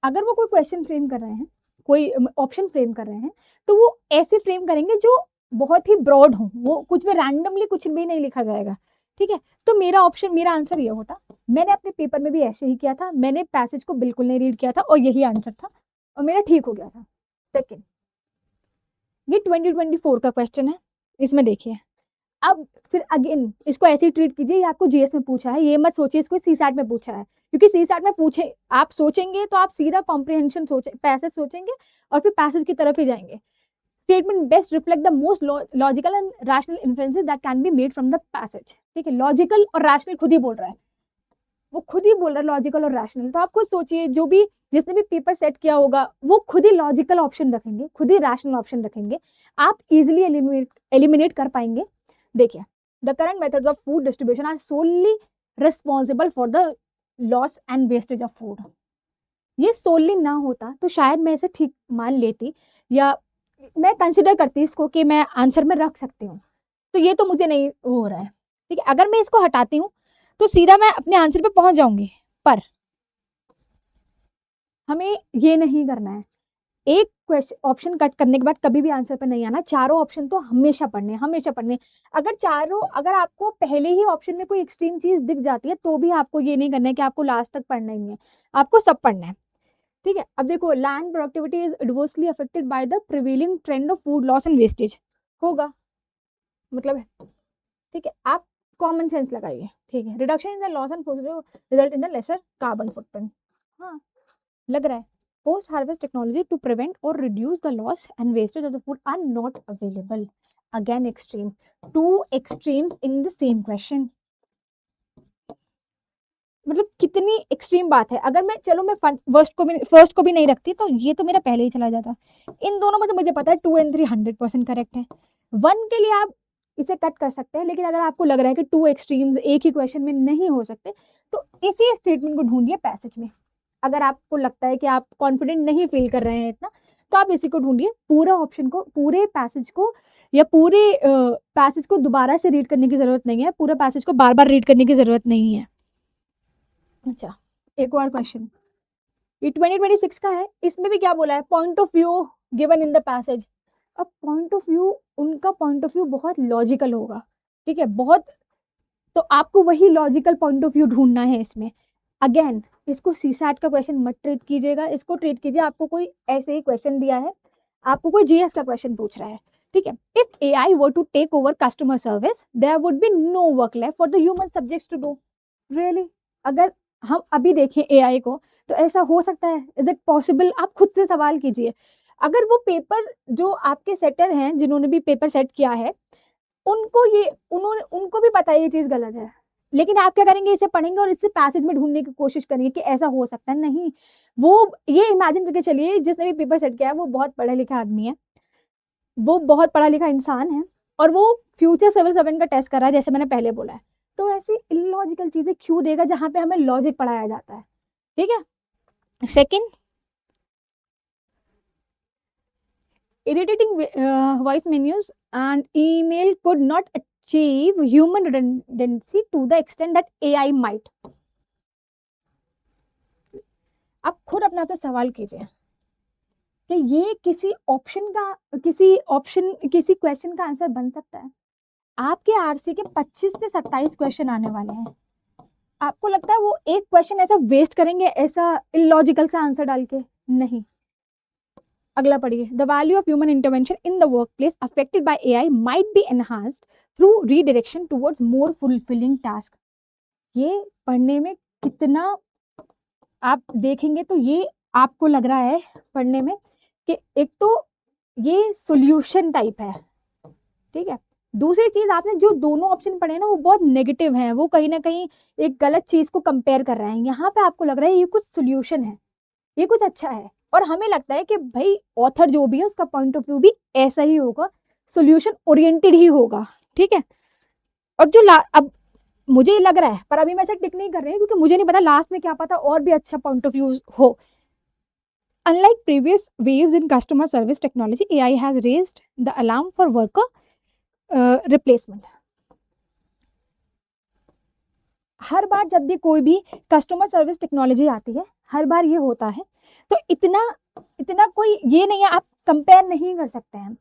अगर वो कोई क्वेश्चन फ्रेम कर रहे हैं, कोई ऑप्शन फ्रेम कर रहे हैं, तो वो ऐसे फ्रेम करेंगे जो बहुत ही ब्रॉड हो, वो कुछ भी रैंडमली कुछ भी नहीं लिखा जाएगा, ठीक है। तो मेरा आंसर ये होता। मैंने अपने पेपर में भी ऐसे ही किया था, मैंने पैसेज को बिल्कुल नहीं रीड किया था और यही आंसर था, और मेरा ठीक हो गया था। सेकेंड, ये 2024 का क्वेश्चन है, इसमें देखिए। अब फिर अगेन इसको ऐसे ही ट्रीट कीजिए, ये आपको जीएस में पूछा है, ये मत सोचिए इसको सीसैट में पूछा है, क्योंकि सीसैट में पूछे, आप सोचेंगे तो आप सीधा कॉम्प्रिहेंशन पैसेज सोचेंगे और फिर पैसेज की तरफ ही जाएंगे। Statement best reflect the most logical and rational inferences that can be made from the passage, ठीक है। लॉजिकल और रैशनल खुद ही बोल रहा है, वो खुद ही बोल रहा है लॉजिकल और रैशनल। तो आप खुद सोचिए, जो भी जिसने भी पेपर सेट किया होगा, वो खुद ही लॉजिकल ऑप्शन रखेंगे, खुद ही रैशनल ऑप्शन रखेंगे, आप इजिली एलिमिनेट कर पाएंगे। देखिए, the current methods of food distribution are solely responsible for the loss and wastage of food. ये सोली ना होता तो शायद मैं इसे ठीक मान लेती, या मैं कंसिडर करती इसको कि मैं आंसर में रख सकती हूँ, तो ये तो मुझे नहीं हो रहा है, ठीक है। अगर मैं इसको हटाती हूँ तो सीधा मैं अपने आंसर पे पहुंच जाऊंगी, पर हमें ये नहीं करना है। एक क्वेश्चन ऑप्शन कट करने के बाद कभी भी आंसर पे नहीं आना, चारों ऑप्शन तो हमेशा पढ़ने, हमेशा पढ़ने। अगर आपको पहले ही ऑप्शन में कोई एक्सट्रीम चीज दिख जाती है, तो भी आपको ये नहीं करना है कि आपको लास्ट तक पढ़ना ही है, आपको सब पढ़ना है, ठीक है। अब देखो, land productivity is adversely affected by the prevailing trend of food loss and wastage, होगा, मतलब है, ठीक है। आप कॉमन सेंस लगाइए, ठीक है। Reduction in the loss and result in the lesser carbon footprint, हाँ, लग रहा है। Post harvest technology to prevent और reduce the loss and wastage of the food are not available. Again extreme, 2 extremes in the same question, मतलब कितनी एक्सट्रीम बात है। अगर मैं चलो मैं फर्स्ट को भी नहीं रखती तो ये तो मेरा पहले ही चला जाता। इन दोनों में से मुझे पता है 2 एंड 3 100% करेक्ट है। 1 के लिए आप इसे कट कर सकते हैं, लेकिन अगर आपको लग रहा है कि 2 एक्सट्रीम्स एक ही क्वेश्चन में नहीं हो सकते तो इसी स्टेटमेंट को ढूंढिए पैसेज में। अगर आपको लगता है कि आप कॉन्फिडेंट नहीं फील कर रहे हैं इतना, तो आप इसी को ढूंढिए। पूरा ऑप्शन को, पूरे पैसेज को या पूरे पैसेज को दोबारा से रीड करने की जरूरत नहीं है, पूरा पैसेज को बार बार रीड करने की जरूरत नहीं है। अच्छा, एक और क्वेश्चन, ये 2026 का है। इसमें भी क्या बोला है, point of view given in the passage. अब पॉइंट ऑफ व्यू, उनका पॉइंट ऑफ व्यू बहुत लॉजिकल होगा, ठीक है, बहुत। तो आपको वही लॉजिकल पॉइंट ऑफ व्यू ढूंढना है इसमें। अगेन, इसको सीसैट का क्वेश्चन मत ट्रीट कीजिएगा, इसको ट्रीट कीजिए आपको कोई ऐसे ही क्वेश्चन दिया है, आपको कोई जीएस का क्वेश्चन पूछ रहा है, ठीक है। If AI were to take over customer service there would be no work left for the human subjects to do. Really? अगर हम अभी देखें एआई को, तो ऐसा हो सकता है? Is it possible? आप खुद से सवाल कीजिए। अगर वो पेपर जो आपके सेटर हैं, जिन्होंने भी पेपर सेट किया है, उनको भी पता है ये चीज गलत है, लेकिन आप क्या करेंगे, इसे पढ़ेंगे और इससे पैसेज में ढूंढने की कोशिश करेंगे कि ऐसा हो सकता है। नहीं, वो ये इमेजिन करके चलिए, जिसने भी पेपर सेट किया है वो बहुत पढ़ा लिखा आदमी है, वो बहुत पढ़ा लिखा इंसान है, और वो फ्यूचर सिविल सर्वेंट का टेस्ट कर रहा है, जैसे मैंने पहले बोला है। तो ऐसी इलॉजिकल चीजें क्यों देगा जहां पे हमें लॉजिक पढ़ाया जाता है, ठीक है। Second, irritating voice menus and email could not achieve human redundancy to the extent that AI might। आप खुद अपने आप से सवाल कीजिए कि ये किसी क्वेश्चन का आंसर बन सकता है? आपके आरसी के 25 से 27 क्वेश्चन आने वाले हैं, आपको लगता है वो एक क्वेश्चन ऐसा वेस्ट करेंगे ऐसा इलॉजिकल सा आंसर डाल के? नहीं। अगला पढ़िए, the value of human intervention in the work place affected by AI might be enhanced through redirection towards more fulfilling task. ये पढ़ने में कितना आप देखेंगे तो ये आपको लग रहा है पढ़ने में कि एक तो ये सॉल्यूशन टाइप है, ठीक है। दूसरी चीज, आपने जो दोनों ऑप्शन पढ़े ना वो बहुत नेगेटिव हैं, वो कहीं ना कहीं एक गलत चीज को कंपेयर कर रहे हैं। यहाँ पे आपको लग रहा है ये कुछ सॉल्यूशन है, ये कुछ अच्छा है, और हमें लगता है कि भाई ऑथर जो भी है उसका पॉइंट ऑफ व्यू भी ऐसा ही होगा, सॉल्यूशन ओरिएंटेड ही होगा, ठीक है। और जो अब मुझे लग रहा है, पर अभी मैं ऐसे टिक नहीं कर रही हूँ क्योंकि मुझे नहीं पता, लास्ट में क्या पता और भी अच्छा पॉइंट ऑफ व्यू हो। Unlike previous waves in customer service technology, AI has raised the alarm for worker replacement। हर बार जब भी कोई भी कस्टमर सर्विस टेक्नोलॉजी आती है, हर बार ये होता है, तो इतना कोई ये नहीं है, आप कंपेयर नहीं कर सकते हैं।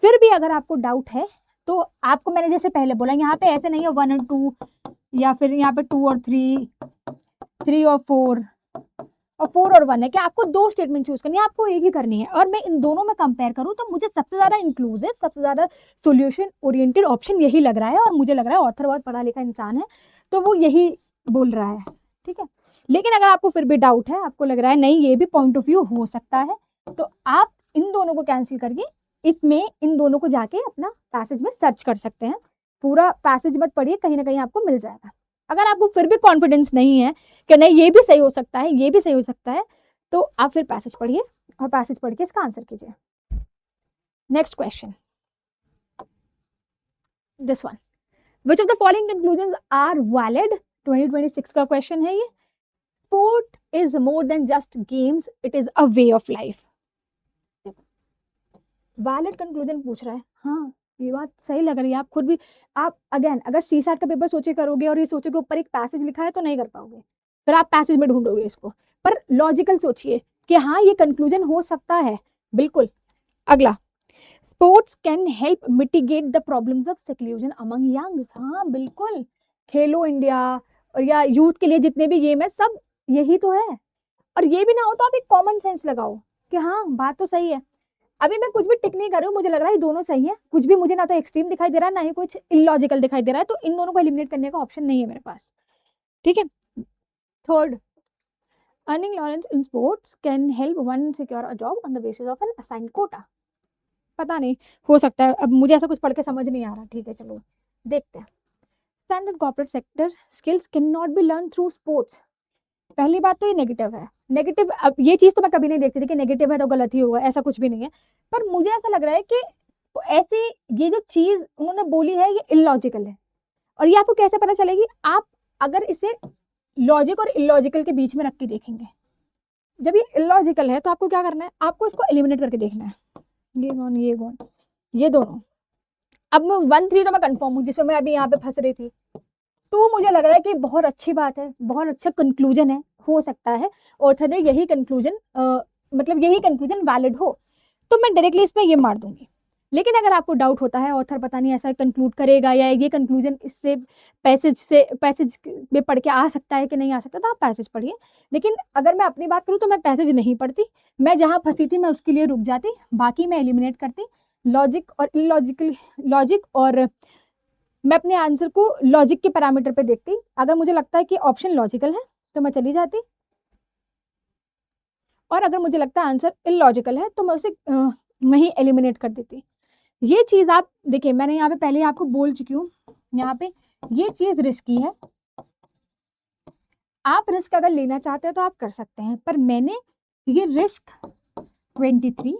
फिर भी अगर आपको डाउट है तो आपको, मैंने जैसे पहले बोला, यहाँ पे ऐसे नहीं है 1 और 2, या फिर यहाँ पे 2 और 3, 3 और 4 और 4 और 1 है कि आपको 2 स्टेटमेंट चूज करनी है, आपको एक ही करनी है। और मैं इन दोनों में कंपेयर करूँ तो मुझे सबसे ज्यादा इंक्लूसिव, सबसे ज्यादा सोल्यूशन ओरिएंटेड ऑप्शन यही लग रहा है, और मुझे लग रहा है ऑथर बहुत पढ़ा लिखा इंसान है तो वो यही बोल रहा है, ठीक है। लेकिन अगर आपको फिर भी डाउट है, आपको लग रहा है नहीं ये भी पॉइंट ऑफ व्यू हो सकता है, तो आप इन दोनों को कैंसिल करके इसमें इन दोनों को जाके अपना पैसेज में सर्च कर सकते हैं। पूरा पैसेज मत पढ़िए, कहीं ना कहीं आपको मिल जाएगा। अगर आपको फिर भी कॉन्फिडेंस नहीं है कि नहीं ये भी सही हो सकता है, ये भी सही हो सकता है, तो आप फिर पैसेज पढ़िए और पैसेज पढ़ के इसका आंसर कीजिए। Next question, this one, which of the following conclusions are valid? 2026 का क्वेश्चन है ये। Sport is more than just games, it is a way of life. Valid conclusion पूछ रहा है, हाँ ये बात सही लग रही है। आप खुद भी, आप अगेन अगर सीसैट का पेपर सोचे करोगे और ये सोचे के ऊपर एक पैसेज लिखा है तो नहीं कर पाओगे, फिर आप पैसेज में ढूंढोगे इसको। पर लॉजिकल सोचिए कि हाँ ये कंक्लूजन हो सकता है, बिल्कुल। अगला, sports can help mitigate the problems of seclusion among youngs. हाँ बिल्कुल, खेलो इंडिया और या यूथ के लिए जितने भी गेम है सब यही तो है। और ये भी ना हो तो आप एक कॉमन सेंस लगाओ कि हाँ बात तो सही है। अभी मैं कुछ भी टिक नहीं कर रही हूँ, मुझे लग रहा है दोनों सही है, कुछ भी मुझे ना तो एक्सट्रीम दिखाई दे रहा है ना ही कुछ इलॉजिकल दिखाई दे रहा है, तो इन दोनों को एलिमिनेट करने का ऑप्शन नहीं है मेरे पास, ठीक है। Third, earning laurels in sports can help one secure a job on the basis of an assigned quota. पता नहीं, हो सकता है, अब मुझे ऐसा कुछ पढ़ के समझ नहीं आ रहा, ठीक है चलो देखते हैं। Standard corporate sector skills can not be learn through sports. पहली बात तो ये नेगेटिव है। नेगेटिव, अब ये चीज तो मैं कभी नहीं देखती थी कि नेगेटिव है तो गलत ही होगा, ऐसा कुछ भी नहीं है। पर मुझे ऐसा लग रहा है कि ऐसे ये जो चीज उन्होंने बोली है ये इलॉजिकल है। और ये आपको कैसे पता चलेगी? आप अगर इसे लॉजिक और इलॉजिकल के बीच में रख के देखेंगे। जब ये इलॉजिकल है तो आपको क्या करना है? आपको इसको एलिमिनेट करके देखना है। ये कौन, ये कौन, ये दोनों। अब मैं 1-3 तो मैं कंफर्म हूँ, जिसमें मैं अभी यहाँ पे फंस रही थी। तो मुझे लग रहा है कि बहुत अच्छी बात है, बहुत अच्छा कंक्लूजन है, हो सकता है ऑथर ने यही कंक्लूजन मतलब यही कंक्लूजन वैलिड हो, तो मैं डायरेक्टली इसमें ये मार दूंगी। लेकिन अगर आपको डाउट होता है ऑथर पता नहीं ऐसा कंक्लूड करेगा या ये कंक्लूजन इससे पैसेज में पढ़ के आ सकता है कि नहीं आ सकता, तो आप पैसेज पढ़िए। लेकिन अगर मैं अपनी बात करूँ तो मैं पैसेज नहीं पढ़ती, मैं जहाँ फंसी थी मैं उसके लिए रुक जाती, बाकी मैं एलिमिनेट करती लॉजिक और इलॉजिकल, लॉजिक और मैं अपने आंसर को लॉजिक के पैरामीटर पे देखती। अगर मुझे लगता है कि ऑप्शन लॉजिकल है तो मैं चली जाती, और अगर मुझे लगता है आंसर इलॉजिकल है तो मैं उसे वहीं एलिमिनेट कर देती। ये चीज़ आप देखिए, मैंने यहाँ पे पहले आपको बोल चुकी हूँ, यहाँ पे ये चीज़ रिस्की है। आप रिस्क अगर लेना चाहते हैं तो आप कर सकते हैं, पर मैंने ये रिस्क 23,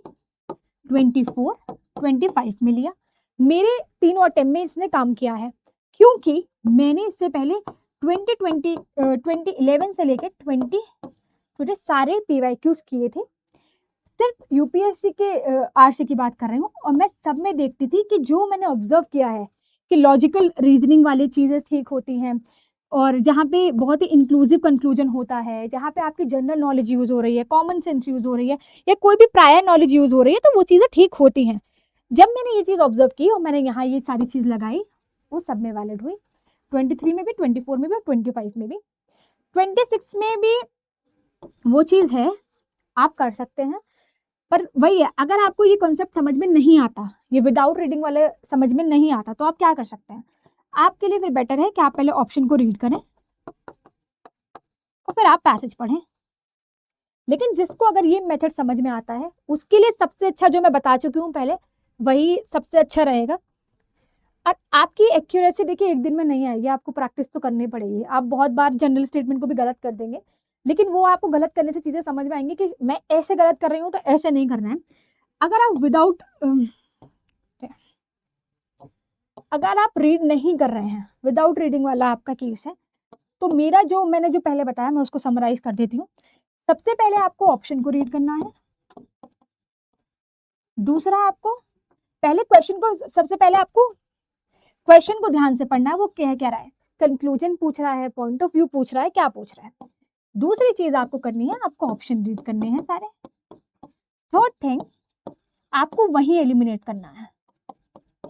24, 25 में लिया। मेरे तीनों अटेम्प्ट में इसने काम किया है, क्योंकि मैंने इससे पहले 2011 से लेकर 20 सारे PYQs किए थे। सिर्फ यूपीएससी के आरसी की बात कर रही हूँ, और मैं सब में देखती थी कि जो मैंने ऑब्जर्व किया है कि लॉजिकल रीजनिंग वाली चीज़ें ठीक होती हैं, और जहाँ पे बहुत ही इंक्लूसिव कंक्लूजन होता है, जहाँ पे आपकी जनरल नॉलेज यूज़ हो रही है, कॉमन सेंस यूज़ हो रही है, या कोई भी प्रायर नॉलेज यूज़ हो रही है, तो वो चीज़ें ठीक होती हैं। जब मैंने ये चीज़ ऑब्जर्व की और मैंने यहाँ ये सारी चीज़ लगाई, वो सब में वैलिड हुई। 23 में भी, 24 में भी और 25 में भी। 26 में भी वो चीज़ है, आप कर सकते हैं। पर वही है, अगर आपको ये कॉन्सेप्ट समझ में नहीं आता, ये विदाउट रीडिंग वाले समझ में नहीं आता, तो आप क्या कर सकते हैं? आपके लिए फिर बेटर है कि आप पहले ऑप्शन को रीड करें और फिर आप पैसेज पढ़ें। लेकिन जिसको अगर ये मेथड समझ में आता है, उसके लिए सबसे अच्छा जो मैं बता चुकी हूँ पहले, वही सबसे अच्छा रहेगा। और आपकी एक्यूरेसी देखिए एक दिन में नहीं आएगी, आपको प्रैक्टिस तो करनी पड़ेगी। आप बहुत बार जनरल स्टेटमेंट को भी गलत कर देंगे, लेकिन वो आपको गलत करने से चीज़ें समझ में आएंगी कि मैं ऐसे गलत कर रही हूँ तो ऐसे नहीं करना है। अगर आप रीड नहीं कर रहे हैं, विदाउट रीडिंग वाला आपका केस है, तो मेरा जो मैंने जो पहले बताया मैं उसको समराइज कर देती हूँ। सबसे पहले आपको ऑप्शन को रीड करना है। दूसरा, आपको पहले क्वेश्चन को, सबसे पहले आपको क्वेश्चन को ध्यान से पढ़ना है, वो कह क्या रहा है, कंक्लूजन पूछ रहा है, पॉइंट ऑफ व्यू पूछ रहा है, क्या पूछ रहा है। दूसरी चीज आपको करनी है, आपको ऑप्शन रीड करने हैं सारे। थर्ड थिंग, आपको वही एलिमिनेट करना है।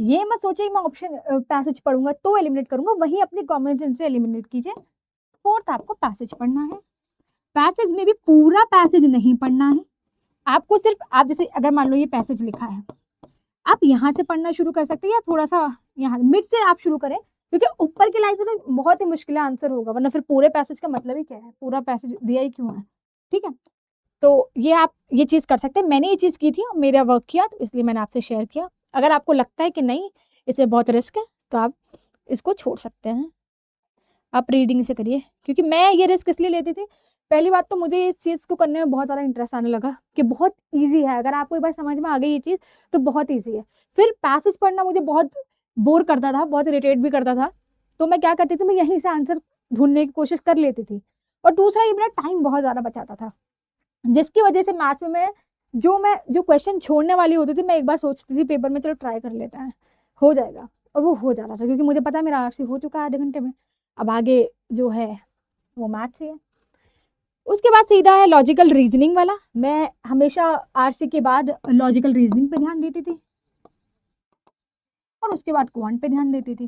ये मत सोचिए मैं ऑप्शन पैसेज पढ़ूंगा तो एलिमिनेट करूंगा, वही अपने कॉमन सेंस से एलिमिनेट कीजिए। फोर्थ, आपको पैसेज पढ़ना है। पैसेज में भी पूरा पैसेज नहीं पढ़ना है आपको, सिर्फ आप जैसे अगर मान लो ये पैसेज लिखा है, आप यहाँ से पढ़ना शुरू कर सकते हैं, या थोड़ा सा यहाँ मिड से आप शुरू करें, क्योंकि ऊपर के लाइन से तो बहुत ही मुश्किल आंसर होगा, वरना फिर पूरे पैसेज का मतलब ही क्या है, पूरा पैसेज दिया ही क्यों है। ठीक है, तो ये आप ये चीज़ कर सकते हैं। मैंने ये चीज़ की थी और मेरा वर्क किया, तो इसलिए मैंने आपसे शेयर किया। अगर आपको लगता है कि नहीं इससे बहुत रिस्क है, तो आप इसको छोड़ सकते हैं, आप रीडिंग से करिए। क्योंकि मैं ये रिस्क इसलिए लेती थी, पहली बात तो मुझे इस चीज़ को करने में बहुत ज़्यादा इंटरेस्ट आने लगा कि बहुत ईजी है, अगर आपको एक बार समझ में आ गई ये चीज़ तो बहुत ईजी है। फिर पैसेज पढ़ना मुझे बहुत बोर करता था, बहुत इरिटेट भी करता था, तो मैं क्या करती थी, मैं यहीं से आंसर ढूंढने की कोशिश कर लेती थी। और दूसरा, ये मेरा टाइम बहुत ज़्यादा बचाता था, जिसकी वजह से मैथ्स में मैं जो क्वेश्चन छोड़ने वाली होती थी, मैं एक बार सोचती थी पेपर में चलो ट्राई कर लेते हैं, हो जाएगा, और वो हो जाता था, क्योंकि मुझे पता है मेरा आरसी हो चुका है आधे घंटे में, अब आगे जो है वो मैथ्स ही है। उसके बाद सीधा है लॉजिकल रीजनिंग वाला। मैं हमेशा आरसी के बाद लॉजिकल रीजनिंग पे ध्यान देती थी, और उसके बाद क्वांट पे ध्यान देती थी।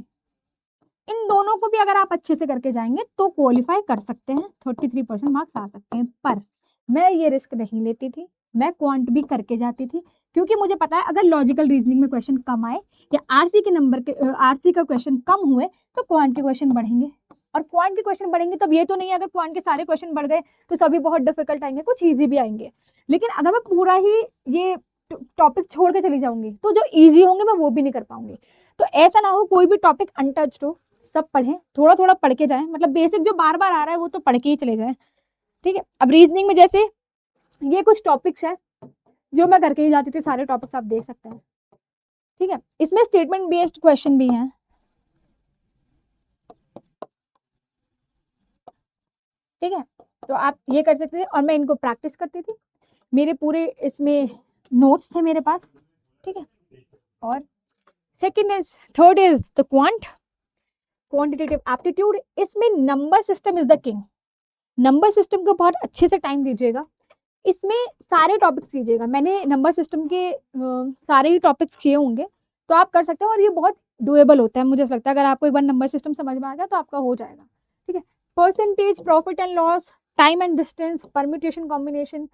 इन दोनों को भी अगर आप अच्छे से करके जाएंगे तो क्वालिफाई कर सकते हैं, 33% मार्क्स आ सकते हैं। पर मैं ये रिस्क नहीं लेती थी, मैं क्वांट भी करके जाती थी, क्योंकि मुझे पता है अगर लॉजिकल रीजनिंग में क्वेश्चन कम आए या आरसी के नंबर के आरसी का क्वेश्चन कम हुए, तो क्वांट के क्वेश्चन बढ़ेंगे। और क्वांट के क्वेश्चन बढ़ेंगे तब ये तो नहीं है अगर क्वांट के सारे क्वेश्चन बढ़ गए तो सभी बहुत डिफिकल्ट आएंगे, कुछ ईजी भी आएंगे। लेकिन अगर मैं पूरा ही ये टॉपिक छोड़ के चली जाऊंगी तो जो ईजी होंगे मैं वो भी नहीं कर पाऊंगी। तो ऐसा ना हो कोई भी टॉपिक अनटच्ड हो, सब पढ़ें, थोड़ा थोड़ा पढ़ के जाएं, मतलब बेसिक जो बार बार आ रहा है वो तो पढ़ के ही चले जाएं, ठीक है। अब रीजनिंग में जैसे ये कुछ टॉपिक्स है जो मैं करके ही जाती थी, सारे टॉपिक्स आप देख सकते हैं, ठीक है। इसमें स्टेटमेंट बेस्ड क्वेश्चन भी हैं, ठीक है, तो आप ये कर सकते थे और मैं इनको प्रैक्टिस करती थी, मेरे पूरे इसमें नोट्स थे मेरे पास, ठीक है। और third is the quantitative aptitude. इसमें number system is the king, number system को बहुत अच्छे से टाइम दीजिएगा, इसमें सारे टॉपिक्स लीजिएगा, मैंने नंबर सिस्टम के सारे ही टॉपिक्स किए होंगे, तो आप कर सकते हैं और ये बहुत डुएबल होता है, मुझे ऐसा लगता है अगर आपको एक बार नंबर सिस्टम समझ में आ गया तो आपका हो जाएगा, ठीक है। Percentage, profit and loss, time and distance, permutation combination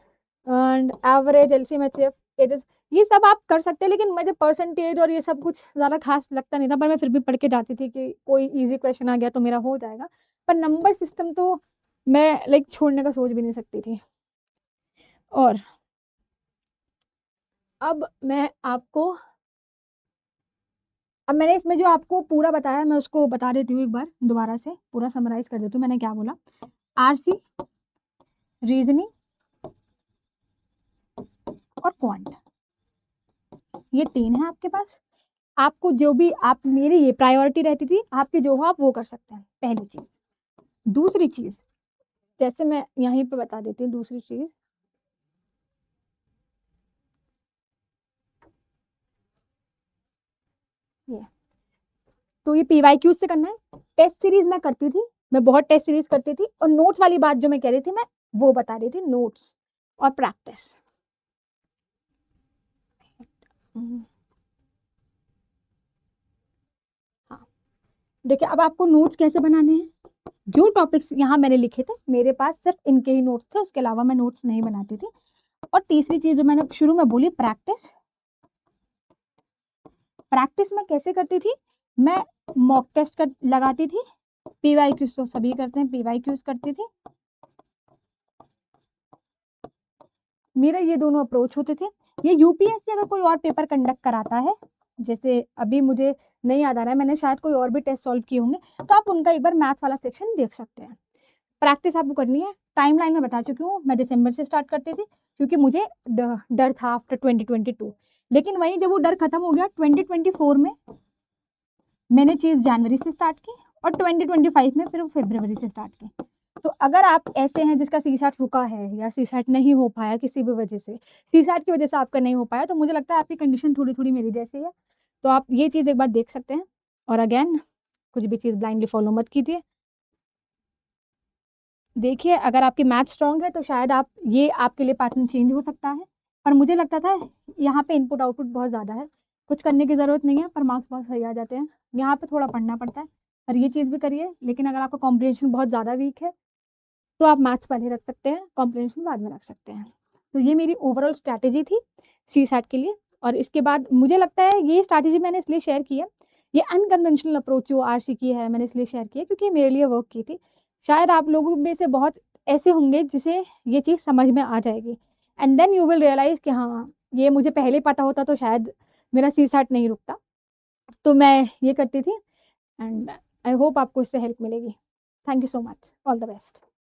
and average, LCM, HCF, ages, ये सब आप कर सकते हैं, लेकिन मुझे परसेंटेज और ये सब कुछ ज़्यादा खास लगता नहीं था, पर मैं फिर भी पढ़ के जाती थी कि कोई इजी क्वेश्चन आ गया तो मेरा हो जाएगा, पर नंबर सिस्टम तो मैं लाइक छोड़ने का सोच भी नहीं सकती थी। और अब मैंने इसमें जो आपको पूरा बताया मैं उसको बता देती हूँ एक बार दोबारा से, पूरा समराइज कर देती हूँ मैंने क्या बोला। आरसी, रीजनिंग और क्वांट, ये 3 है आपके पास। आपको जो भी आप मेरी ये प्रायोरिटी रहती थी, आपकी जो हो आप वो कर सकते हैं, पहली चीज। दूसरी चीज जैसे मैं यहीं पे बता देती हूँ, दूसरी चीज ये, तो ये PYQ से करना है। टेस्ट सीरीज मैं करती थी, मैं बहुत टेस्ट सीरीज करती थी, और नोट्स वाली बात जो मैं कह रही थी मैं वो बता रही थी, नोट्स और प्रैक्टिस। हाँ, देखिए अब आपको नोट्स कैसे बनाने हैं, जो टॉपिक्स यहाँ मैंने लिखे थे मेरे पास सिर्फ इनके ही नोट्स थे, उसके अलावा मैं नोट्स नहीं बनाती थी। और तीसरी चीज जो मैंने शुरू में बोली, प्रैक्टिस। प्रैक्टिस मैं कैसे करती थी, मैं मॉक टेस्ट लगाती थी, PYQs तो सभी करते हैं, PYQs करती थी, मेरा ये दोनों अप्रोच होते थे। ये यूपीएससी अगर कोई और पेपर कंडक्ट कराता है, जैसे अभी मुझे नहीं याद आ रहा है, मैंने शायद कोई और भी टेस्ट सॉल्व किए होंगे, तो आप उनका एक बार मैथ्स वाला सेक्शन देख सकते हैं। प्रैक्टिस आपको करनी है, टाइमलाइन में बता चुकी हूँ, मैं दिसंबर से स्टार्ट करती थी क्योंकि मुझे डर था आफ्टर 2022, लेकिन वहीं जब वो डर खत्म हो गया 2024 में, मैंने चीज़ जनवरी से स्टार्ट की और 2025 में फिर फरवरी से स्टार्ट की। तो अगर आप ऐसे हैं जिसका सीसैट रुका है या सीसैट नहीं हो पाया किसी भी वजह से, सीसैट की वजह से आपका नहीं हो पाया, तो मुझे लगता है आपकी कंडीशन थोड़ी थोड़ी मेरी जैसी है, तो आप ये चीज़ एक बार देख सकते हैं। और अगेन कुछ भी चीज़ ब्लाइंडली फॉलो मत कीजिए। देखिए अगर आपकी मैथ स्ट्रांग है तो शायद आप ये आपके लिए पैटर्न चेंज हो सकता है, पर मुझे लगता था यहाँ पे इनपुट आउटपुट बहुत ज़्यादा है, कुछ करने की ज़रूरत नहीं है, पर मार्क्स बहुत सही आ जाते हैं। यहाँ पे थोड़ा पढ़ना पड़ता है, पर ये चीज़ भी करिए, लेकिन अगर आपका कॉम्प्रिहेंशन बहुत ज़्यादा वीक है तो आप मैथ्स पहले रख सकते हैं, कॉम्प्रिहेंशन बाद में रख सकते हैं। तो ये मेरी ओवरऑल स्ट्रैटेजी थी सीसैट के लिए। और इसके बाद मुझे लगता है ये स्ट्रैटेजी मैंने इसलिए शेयर की है, ये अनकन्वेंशनल अप्रोच जो आरसी की है मैंने इसलिए शेयर की है क्योंकि मेरे लिए वर्क की थी। शायद आप लोगों में से बहुत ऐसे होंगे जिसे ये चीज़ समझ में आ जाएगी, and then you will realise कि हाँ ये मुझे पहले पता होता तो शायद मेरा सीसैट नहीं रुकता। तो मैं ये करती थी, एंड आई होप आपको इससे हेल्प मिलेगी। Thank you so much, all the best.